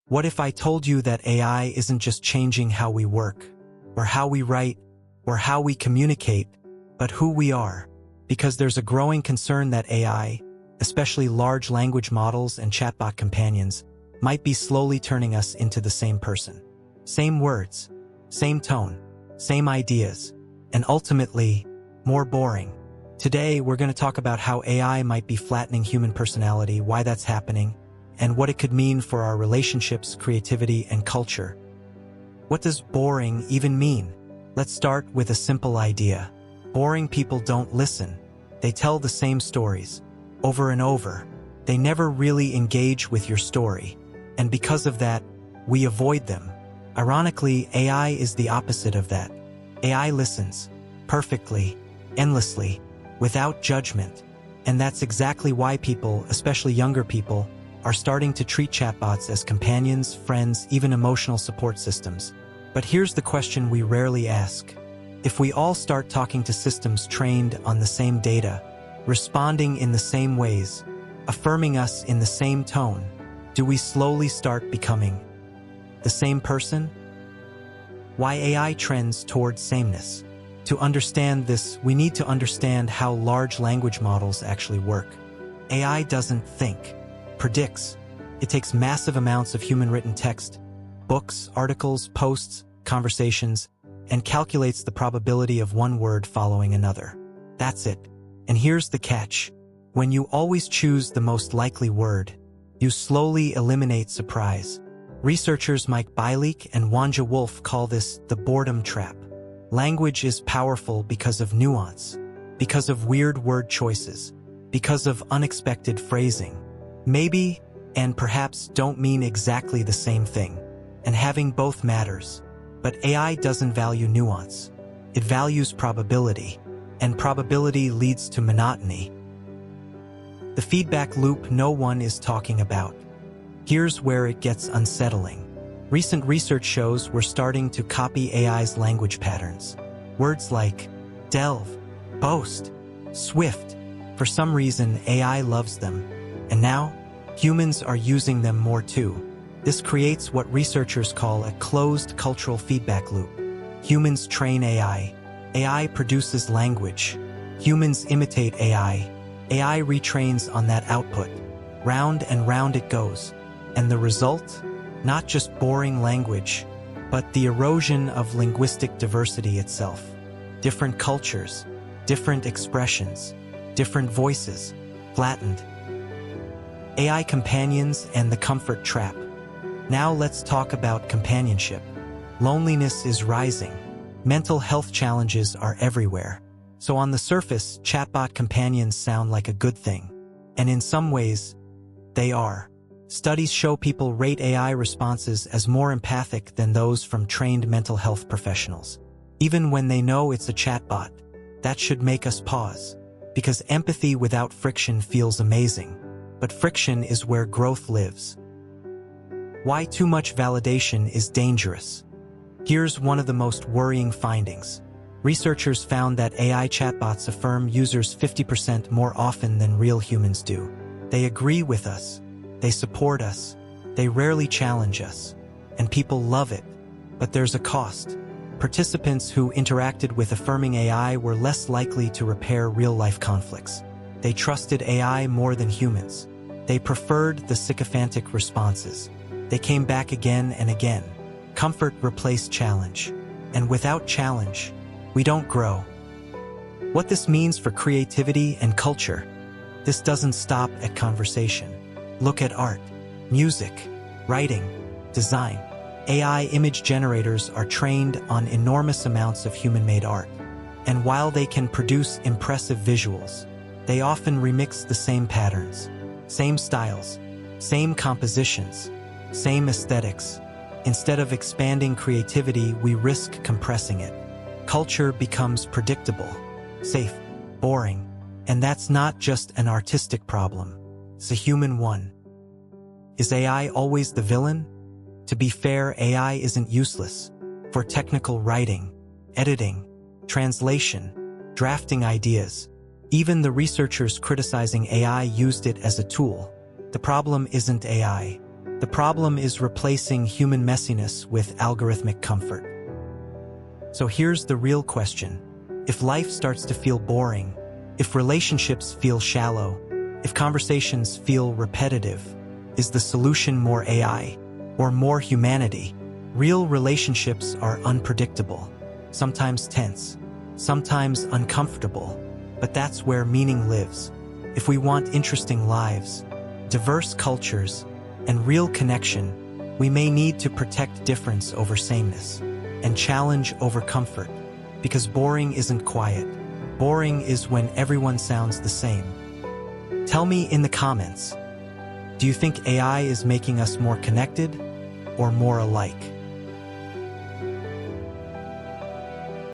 What if I told you that AI isn't just changing how we work, or how we write, or how we communicate, but who we are? Because there's a growing concern that AI, especially large language models and chatbot companions, might be slowly turning us into the same person. Same words, same tone, same ideas, and ultimately, more boring. Today, we're going to talk about how AI might be flattening human personality, why that's happening, and what it could mean for our relationships, creativity, and culture. What does boring even mean? Let's start with a simple idea. Boring people don't listen. They tell the same stories, over and over. They never really engage with your story. And because of that, we avoid them. Ironically, AI is the opposite of that. AI listens, perfectly, endlessly, without judgment. And that's exactly why people, especially younger people, are starting to treat chatbots as companions, friends, even emotional support systems. But here's the question we rarely ask. If we all start talking to systems trained on the same data, responding in the same ways, affirming us in the same tone, do we slowly start becoming the same person? Why AI trends towards sameness? To understand this, we need to understand how large language models actually work. AI doesn't think, predicts. It takes massive amounts of human-written text, books, articles, posts, conversations, and calculates the probability of one word following another. That's it. And here's the catch. When you always choose the most likely word, you slowly eliminate surprise. Researchers Mike Bialik and Wanja Wolf call this the boredom trap. Language is powerful because of nuance, because of weird word choices, because of unexpected phrasing. Maybe, and perhaps, don't mean exactly the same thing, and having both matters. But AI doesn't value nuance. It values probability, and probability leads to monotony. The feedback loop no one is talking about. Here's where it gets unsettling. Recent research shows we're starting to copy AI's language patterns. Words like delve, boast, swift. For some reason, AI loves them. And now, humans are using them more too. This creates what researchers call a closed cultural feedback loop. Humans train AI. AI produces language. Humans imitate AI. AI retrains on that output. Round and round it goes. And the result? Not just boring language, but the erosion of linguistic diversity itself. Different cultures, different expressions, different voices, flattened. AI companions and the comfort trap. Now let's talk about companionship. Loneliness is rising. Mental health challenges are everywhere. So on the surface, chatbot companions sound like a good thing. And in some ways, they are. Studies show people rate AI responses as more empathic than those from trained mental health professionals. Even when they know it's a chatbot, that should make us pause. Because empathy without friction feels amazing. But friction is where growth lives. Why too much validation is dangerous. Here's one of the most worrying findings. Researchers found that AI chatbots affirm users 50% more often than real humans do. They agree with us. They support us. They rarely challenge us. And people love it. But there's a cost. Participants who interacted with affirming AI were less likely to repair real-life conflicts. They trusted AI more than humans. They preferred the sycophantic responses. They came back again and again. Comfort replaced challenge. And without challenge, we don't grow. What this means for creativity and culture. This doesn't stop at conversation. Look at art, music, writing, design. AI image generators are trained on enormous amounts of human-made art. And while they can produce impressive visuals, they often remix the same patterns, same styles, same compositions, same aesthetics. Instead of expanding creativity, we risk compressing it. Culture becomes predictable, safe, boring. And that's not just an artistic problem. It's a human one. Is AI always the villain? To be fair, AI isn't useless. For technical writing, editing, translation, drafting ideas. Even the researchers criticizing AI used it as a tool. The problem isn't AI. The problem is replacing human messiness with algorithmic comfort. So here's the real question. If life starts to feel boring, if relationships feel shallow, if conversations feel repetitive, is the solution more AI or more humanity? Real relationships are unpredictable, sometimes tense, sometimes uncomfortable, but that's where meaning lives. If we want interesting lives, diverse cultures, and real connection, we may need to protect difference over sameness and challenge over comfort, because boring isn't quiet. Boring is when everyone sounds the same. Tell me in the comments, do you think AI is making us more connected or more alike?